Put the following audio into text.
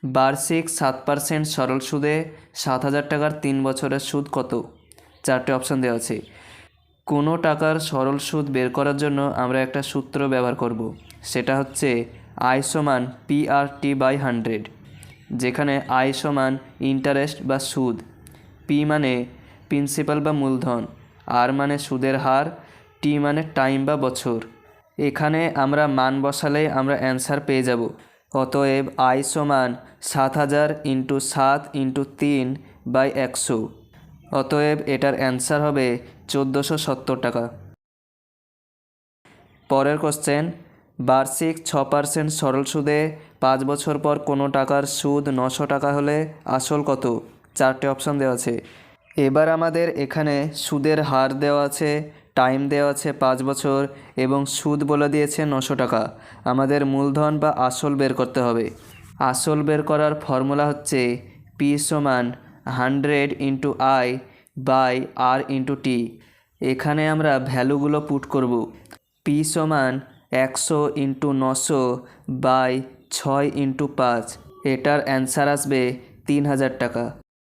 বার্ষিক 7% সরল সুদে 7,000 টাকার 3 বছরের সুদ কত? 4টে অপশান দেওয়া আছে। কোনো টাকার সরল সুদ বের করার জন্য আমরা একটা সূত্র ব্যবহার করব, সেটা হচ্ছে I সমান PRT/100, যেখানে I সমান ইন্টারেস্ট বা সুদ, P মানে প্রিন্সিপাল বা মূলধন, R মানে সুদের হার, T মানে টাইম বা বছর। এখানে আমরা মান বসালেই আমরা অ্যান্সার পেয়ে যাব। অতএব I সমান 7,000 × 7 × 3/100। অতএব এটার অ্যান্সার হবে 1470 টাকা। পরের কোশ্চেন, বার্ষিক 6% সরল সুদে 5 বছর পর কোনো টাকার সুদ 900 টাকা হলে আসল কত? 4টে অপশান দেওয়া আছে। এবার আমাদের এখানে সুদের হার দেওয়া আছে, টাইম দেওয়া আছে 5 বছর এবং সুদ বলে দিয়েছে 900 টাকা। আমাদের মূলধন বা আসল বের করতে হবে। আসল বের করার ফর্মুলা হচ্ছে P সমান 100 × I/R × T। এখানে আমরা ভ্যালুগুলো পুট করব। P সমান 100 × 900/6 × 5। এটার অ্যান্সার আসবে 3,000 টাকা।